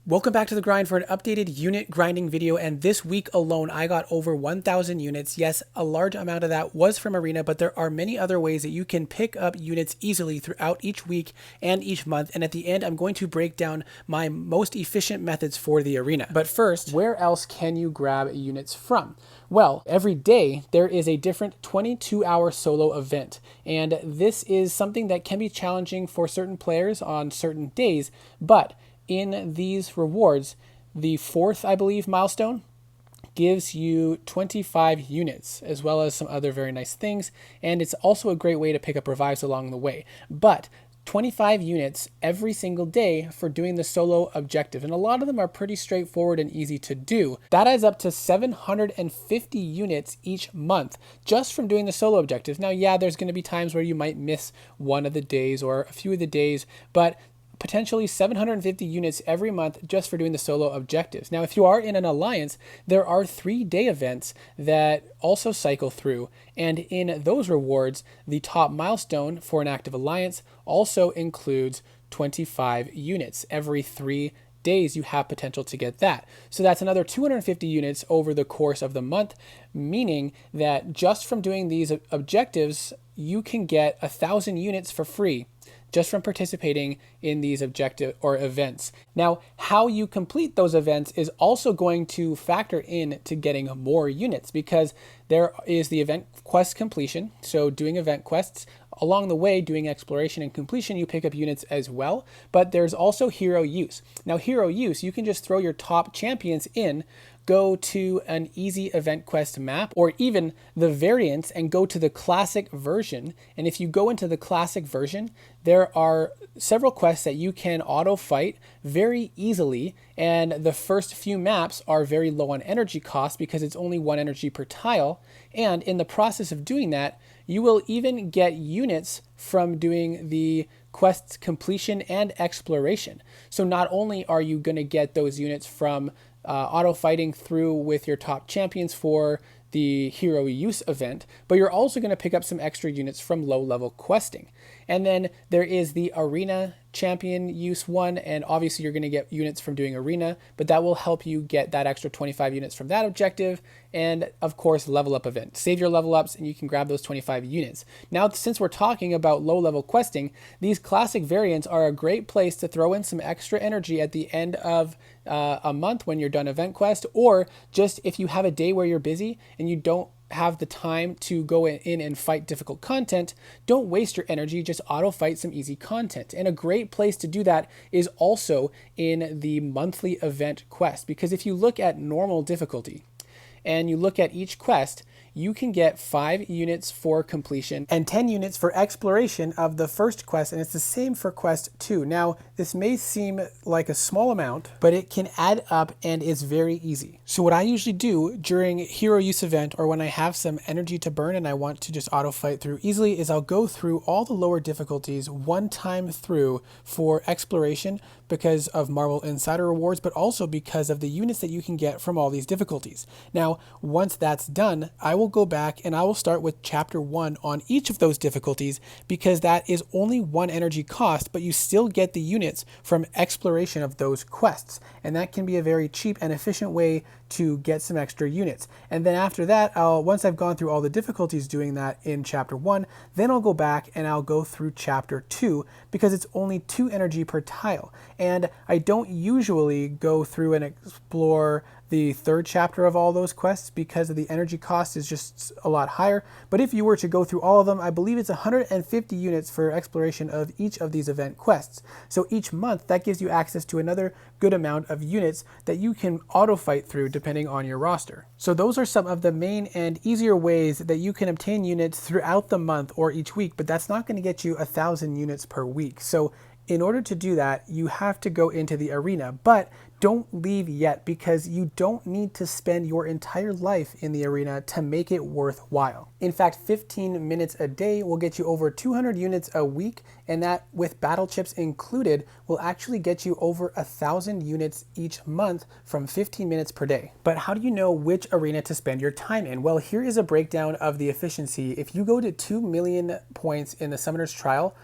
Welcome back to The Grind for an updated unit grinding video, and this week alone I got over 1,000 units. Yes, a large amount of that was from Arena, but there are many other ways that you can pick up units easily throughout each week and each month, and at the end I'm going to break down my most efficient methods for the Arena. But first, where else can you grab units from? Well, every day there is a different 22-hour solo event, and this is something that can be challenging for certain players on certain days, but in these rewards, the fourth, I believe, milestone gives you 25 units, as well as some other very nice things, and it's also a great way to pick up revives along the way. But 25 units every single day for doing the solo objective, and a lot of them are pretty straightforward and easy to do. That adds up to 750 units each month just from doing the solo objective. Now, yeah, there's going to be times where you might miss one of the days or a few of the days, but potentially 750 units every month just for doing the solo objectives. Now, if you are in an alliance, there are 3-day events that also cycle through, and in those rewards, the top milestone for an active alliance also includes 25 units. Every 3 days you have potential to get that. So that's another 250 units over the course of the month, meaning that just from doing these objectives, you can get 1,000 units for free just from participating in these objective or events. Now, how you complete those events is also going to factor in to getting more units, because there is the event quest completion. So doing event quests, along the way, doing exploration and completion, you pick up units as well, but there's also hero use. Now, hero use, you can just throw your top champions in, go to an easy event quest map, or even the variants, and go to the classic version. And if you go into the classic version, there are several quests that you can auto fight very easily, and the first few maps are very low on energy cost because it's only 1 energy per tile, and in the process of doing that, you will even get units from doing the quest's completion and exploration. So not only are you going to get those units from auto fighting through with your top champions for the hero use event, but you're also going to pick up some extra units from low level questing. And then there is the arena champion use one, and obviously you're going to get units from doing arena, but that will help you get that extra 25 units from that objective. And of course, level up event. Save your level ups and you can grab those 25 units. Now, since we're talking about low level questing, these classic variants are a great place to throw in some extra energy at the end of a month when you're done event quest, or just if you have a day where you're busy and you don't have the time to go in and fight difficult content, don't waste your energy, just auto fight some easy content. And a great place to do that is also in the monthly event quest, because if you look at normal difficulty and you look at each quest, you can get 5 units for completion and 10 units for exploration of the first quest, and it's the same for quest 2. Now, this may seem like a small amount, but it can add up and it's very easy. So what I usually do during hero use event, or when I have some energy to burn and I want to just auto fight through easily, is I'll go through all the lower difficulties one time through for exploration because of Marvel Insider rewards, but also because of the units that you can get from all these difficulties. Now, once that's done, I will go back and I will start with chapter 1 on each of those difficulties, because that is only 1 energy cost, but you still get the units from exploration of those quests. And that can be a very cheap and efficient way to get some extra units. And then after that, once I've gone through all the difficulties doing that in chapter 1, then I'll go back and I'll go through chapter 2, because it's only 2 energy per tile. And I don't usually go through and explore the 3rd chapter of all those quests because of the energy cost is just a lot higher. But if you were to go through all of them, I believe it's 150 units for exploration of each of these event quests. So each month that gives you access to another good amount of units that you can auto fight through depending on your roster. So those are some of the main and easier ways that you can obtain units throughout the month or each week, but that's not going to get you 1,000 units per week. So in order to do that, you have to go into the arena, but don't leave yet, because you don't need to spend your entire life in the arena to make it worthwhile. In fact, 15 minutes a day will get you over 200 units a week, and that, with battle chips included, will actually get you over 1,000 units each month from 15 minutes per day. But how do you know which arena to spend your time in? Well, here is a breakdown of the efficiency. If you go to 2 million points in the Summoner's Trial,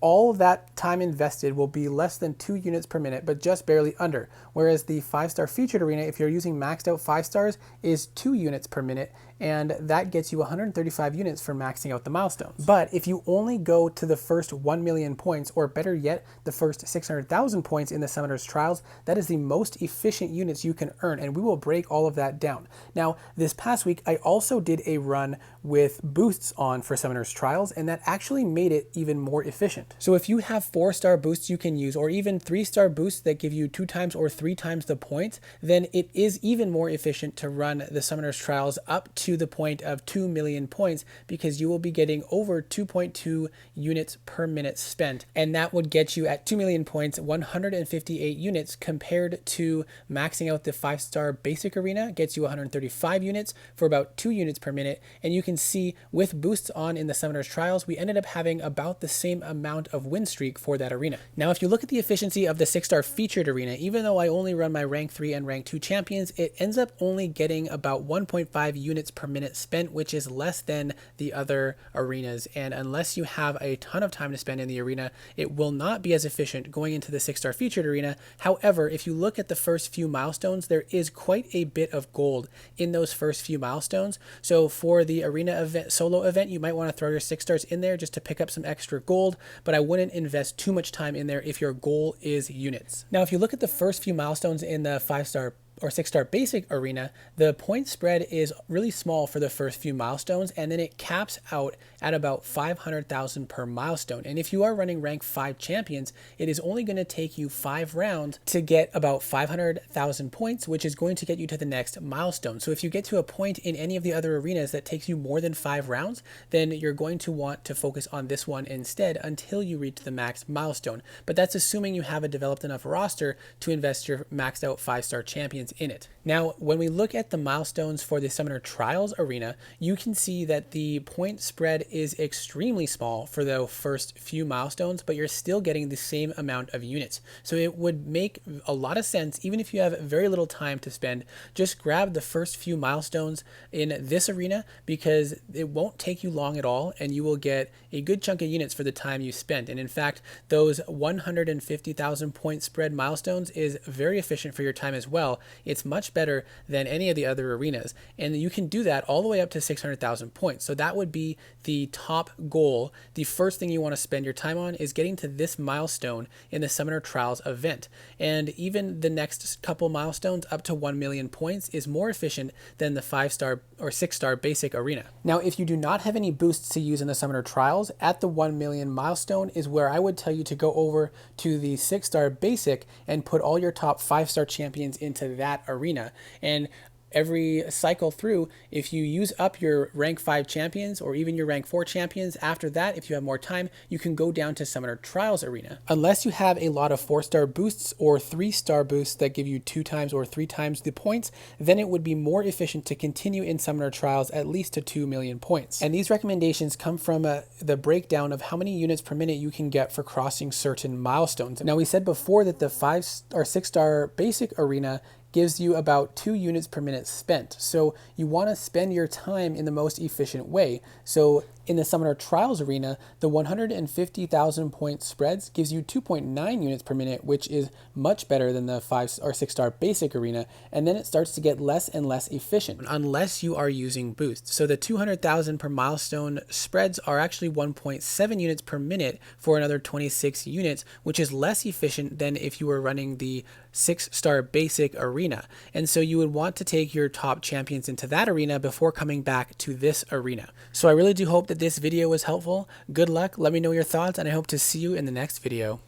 all of that time invested will be less than 2 units per minute, but just barely under. Whereas the 5-star featured arena, if you're using maxed out 5 stars, is 2 units per minute, and that gets you 135 units for maxing out the milestones. But if you only go to the first 1 million points, or better yet, the first 600,000 points in the Summoner's Trials, that is the most efficient units you can earn, and we will break all of that down. Now, this past week, I also did a run with boosts on for Summoner's Trials, and that actually made it even more efficient. So if you have 4-star boosts you can use, or even 3-star boosts that give you 2 times or 3 times the points, then it is even more efficient to run the Summoner's Trials up to the point of 2 million points, because you will be getting over 2.2 units per minute spent, and that would get you at 2 million points 158 units, compared to maxing out the 5-star basic arena gets you 135 units for about 2 units per minute. And you can see with boosts on in the Summoner's Trials, we ended up having about the same amount of win streak for that arena. Now, if you look at the efficiency of the 6-star featured arena, even though I only run my rank 3 and rank 2 champions, it ends up only getting about 1.5 units per minute spent, which is less than the other arenas. And unless you have a ton of time to spend in the arena, it will not be as efficient going into the 6-star featured arena. However, if you look at the first few milestones, there is quite a bit of gold in those first few milestones. So for the arena event, solo event, you might want to throw your 6 stars in there just to pick up some extra gold, but I wouldn't invest too much time in there if your goal is units. Now, if you look at the first few milestones in the 5-star or 6-star basic arena, the point spread is really small for the first few milestones, and then it caps out at about 500,000 per milestone. And if you are running rank 5 champions, it is only going to take you 5 rounds to get about 500,000 points, which is going to get you to the next milestone. So if you get to a point in any of the other arenas that takes you more than 5 rounds, then you're going to want to focus on this one instead until you reach the max milestone. But that's assuming you have a developed enough roster to invest your maxed out 5-star champions in it. Now, when we look at the milestones for the Summoner Trials arena, you can see that the point spread is extremely small for the first few milestones, but you're still getting the same amount of units. So it would make a lot of sense, even if you have very little time to spend, just grab the first few milestones in this arena, because it won't take you long at all, and you will get a good chunk of units for the time you spent. And in fact, those 150,000 point spread milestones is very efficient for your time as well. It's much better than any of the other arenas, and you can do that all the way up to 600,000 points. So that would be the top goal. The first thing you want to spend your time on is getting to this milestone in the Summoner Trials event, and even the next couple milestones up to 1 million points is more efficient than the 5-star or 6-star basic arena. Now, if you do not have any boosts to use in the Summoner Trials, at the 1 million milestone is where I would tell you to go over to the 6-star basic and put all your top 5-star champions into that arena. And every cycle through, if you use up your rank 5 champions or even your rank 4 champions, after that, if you have more time, you can go down to Summoner Trials arena. Unless you have a lot of 4-star boosts or 3-star boosts that give you 2 times or 3 times the points, then it would be more efficient to continue in Summoner Trials at least to 2 million points. And these recommendations come from the breakdown of how many units per minute you can get for crossing certain milestones. Now, we said before that the 5 or 6-star basic arena gives you about 2 units per minute spent. So you want to spend your time in the most efficient way. So in the Summoner Trials arena, the 150,000 point spreads gives you 2.9 units per minute, which is much better than the 5 or 6-star basic arena. And then it starts to get less and less efficient unless you are using boosts. So the 200,000 per milestone spreads are actually 1.7 units per minute for another 26 units, which is less efficient than if you were running the 6-star basic arena. And so you would want to take your top champions into that arena before coming back to this arena. So I really do hope that this video was helpful. Good luck. Let me know your thoughts, and I hope to see you in the next video.